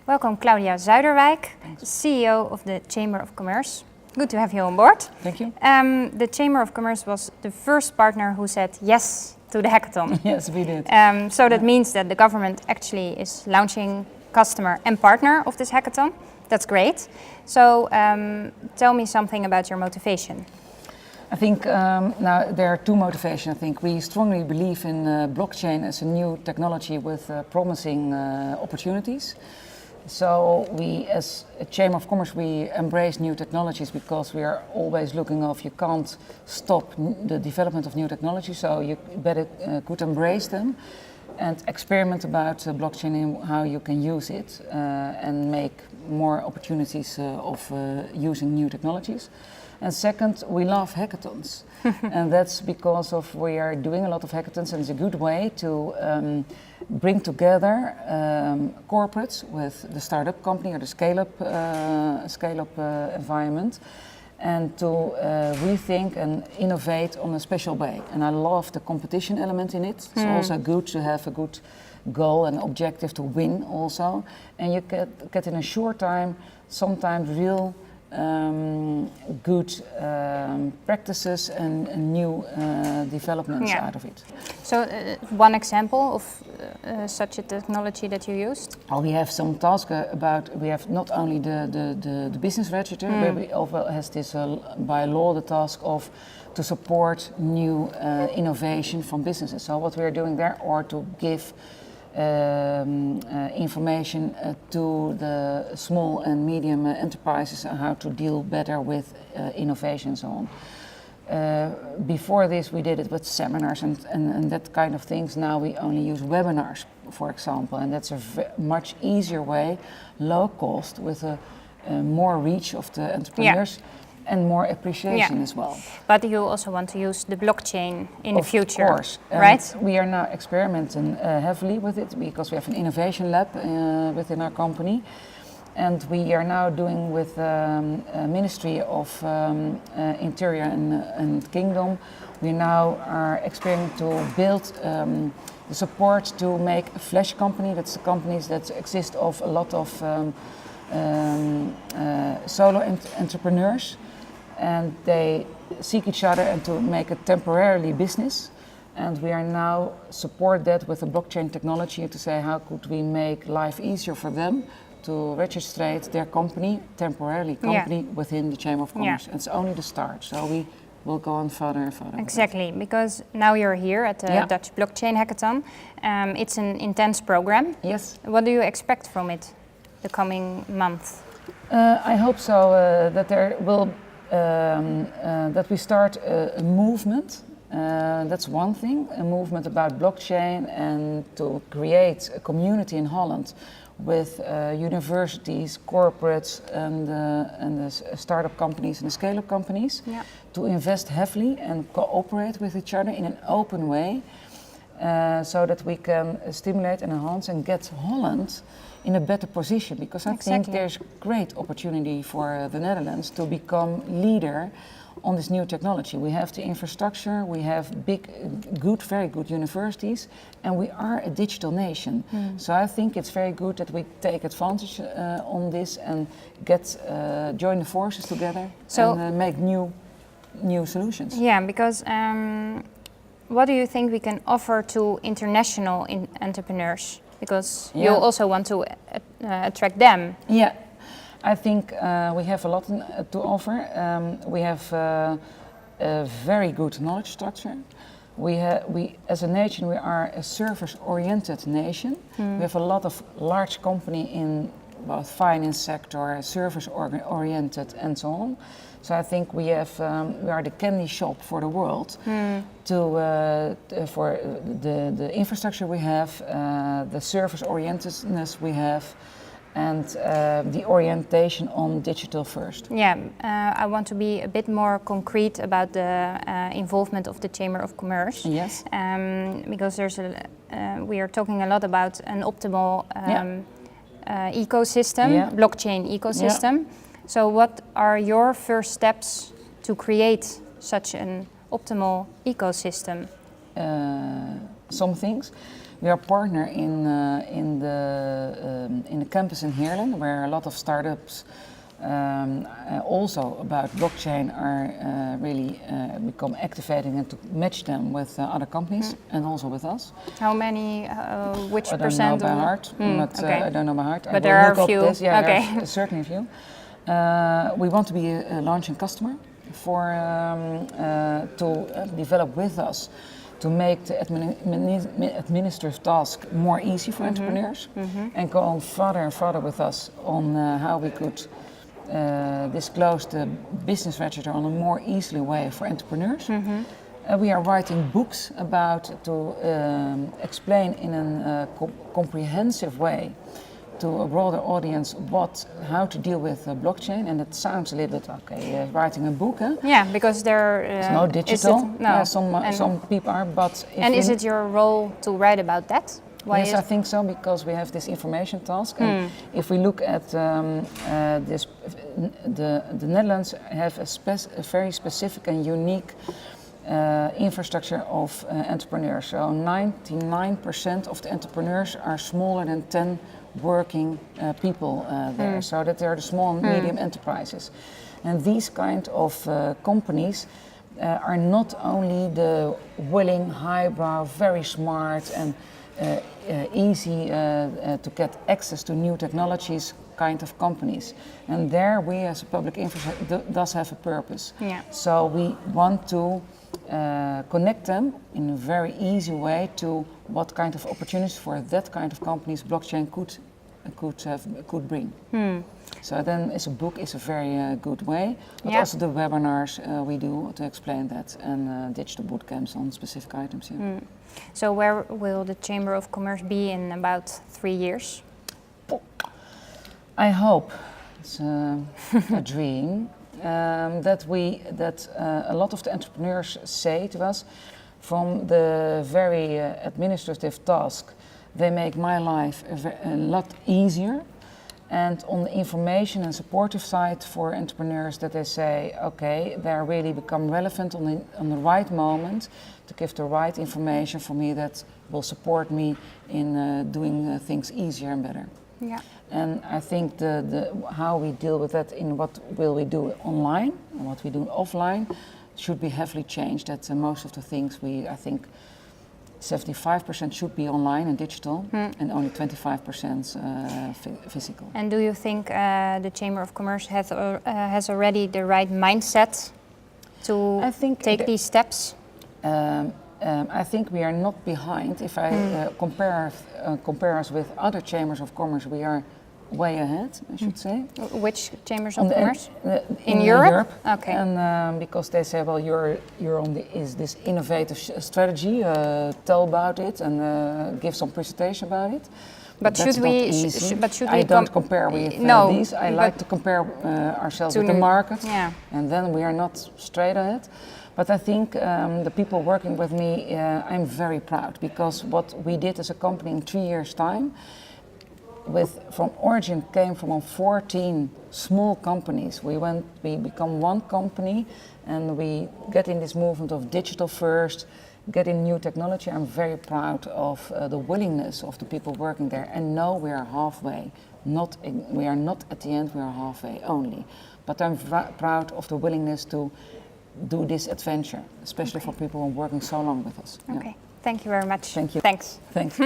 Welcome, Claudia Zuiderwijk, CEO of the Chamber of Commerce. Good to have you on board. Thank you. The Chamber of Commerce was the first partner who said yes to the hackathon. Yes, we did. So that means that the government actually is launching customer and partner of this hackathon. That's great. So tell me something about your motivation. I think now there are two motivations. I think we strongly believe in blockchain as a new technology with promising opportunities. So we, as a Chamber of Commerce, we embrace new technologies because we are always looking of you can't stop the development of new technology, so you better could embrace them and experiment about blockchain and how you can use it and make more opportunities of using new technologies. And second, we love hackathons. And that's because of we are doing a lot of hackathons, and it's a good way to bring together corporates with the startup company or the scale-up environment, and to rethink and innovate on a special way. And I love the competition element in it. It's also good to have a good goal and objective to win also. And you get in a short time sometimes real good practices and new developments out of it. So one example of such a technology that you used? Oh, we have some tasks about, we have not only the business register, where we also has this by law the task of to support new innovation from businesses. So what we are doing there, or to give information to the small and medium enterprises on how to deal better with innovation and so on. Before this we did it with seminars and that kind of things. Now we only use webinars, for example, and that's a much easier way, low cost, with a more reach of the entrepreneurs. And more appreciation as well. But you also want to use the blockchain in the future, of course. right? We are now experimenting heavily with it because we have an innovation lab within our company. And we are now doing with Ministry of Interior and Kingdom, we now are experimenting to build the support to make a flash company. That's the companies that exist of a lot of solo entrepreneurs. And they seek each other and to make a temporarily business. And we are now support that with a blockchain technology to say how could we make life easier for them to register their company, temporarily within the Chamber of Commerce. It's only the start, so we will go on further and further. Exactly, because now you're here at the Dutch Blockchain Hackathon. It's an intense program. Yes. What do you expect from it the coming month? I hope so, that there will that we start a movement. That's one thing, a movement about blockchain, and to create a community in Holland with universities, corporates, and the startup companies and the scale-up companies to invest heavily and cooperate with each other in an open way, so that we can stimulate and enhance and get Holland in a better position, because I think there's great opportunity for the Netherlands to become leader on this new technology. We have the infrastructure, we have very good universities, and we are a digital nation. So I think it's very good that we take advantage on this and join the forces together and make new solutions. Yeah, because what do you think we can offer to international entrepreneurs? Because you also want to attract them. Yeah, I think we have a lot to offer. We have a very good knowledge structure. We as a nation, we are a service-oriented nation. We have a lot of large company in both finance sector, service-oriented, and so on. So I think we are the candy shop for the world for the infrastructure we have, the service-orientedness we have, and the orientation on digital first. Yeah, I want to be a bit more concrete about the involvement of the Chamber of Commerce. Yes. Because we are talking a lot about an optimal ecosystem, blockchain ecosystem. So what are your first steps to create such an optimal ecosystem? some things. We are partner in the campus in Heerlen, where a lot of startups also about blockchain are really become activating and to match them with other companies and also with us. How many, which I percent? don't know by heart, I don't know by heart. But there are a few. Yeah, okay. there are certainly a few. We want to be a launching customer for to develop with us to make the administrative task more easy for entrepreneurs and go on further and further with us on how we could disclose the business register on a more easily way for entrepreneurs. We are writing books about to explain in a comprehensive way to a broader audience how to deal with blockchain, and it sounds a little bit okay. Writing a book, huh? Yeah, because there it's no digital. No. Some people are, but is it your role to write about that? Why yes, I think so, because we have this information task, and if we look at this, the Netherlands have a very specific and unique infrastructure of entrepreneurs. So 99% of the entrepreneurs are smaller than 10 working people there, so that they are the small and medium enterprises. And these kind of companies are not only the willing, highbrow, very smart and easy to get access to new technologies kind of companies. And there we as a public infrastructure does have a purpose. Yeah. So we want to connect them in a very easy way to what kind of opportunities for that kind of companies blockchain could bring. So then a book is a very good way, but also the webinars we do to explain that, and digital bootcamps on specific items. Yeah. So where will the Chamber of Commerce be in about 3 years? I hope, it's a dream, that a lot of the entrepreneurs say to us, from the very administrative task, they make my life a lot easier. And on the information and supportive side for entrepreneurs, that they say, okay, they really become relevant on the right moment to give the right information for me that will support me in doing things easier and better. Yeah. And I think how we deal with that in what will we do online and what we do offline should be heavily changed. That most of the things I think 75% should be online and digital, and only 25% physical. And do you think the Chamber of Commerce has already the right mindset to take these steps? I think we are not behind. If I compare us with other chambers of commerce, we are way ahead, I should say. Which chambers of commerce? In Europe? Okay. And because they say, well, you're on this innovative strategy. Tell about it and give some presentation about it. But should we? I don't compare with these. I like to compare ourselves with the market, and then we are not straight ahead. But I think the people working with me, I'm very proud, because what we did as a company in 3 years' time, from origin came from 14 small companies. We become one company, and we get in this movement of digital first, get in new technology. I'm very proud of the willingness of the people working there, and now we are halfway. We are not at the end, we are halfway only. But I'm proud of the willingness to do this adventure, especially for people who are working so long with us. Okay, thank you very much. Thank you. Thanks. Thanks.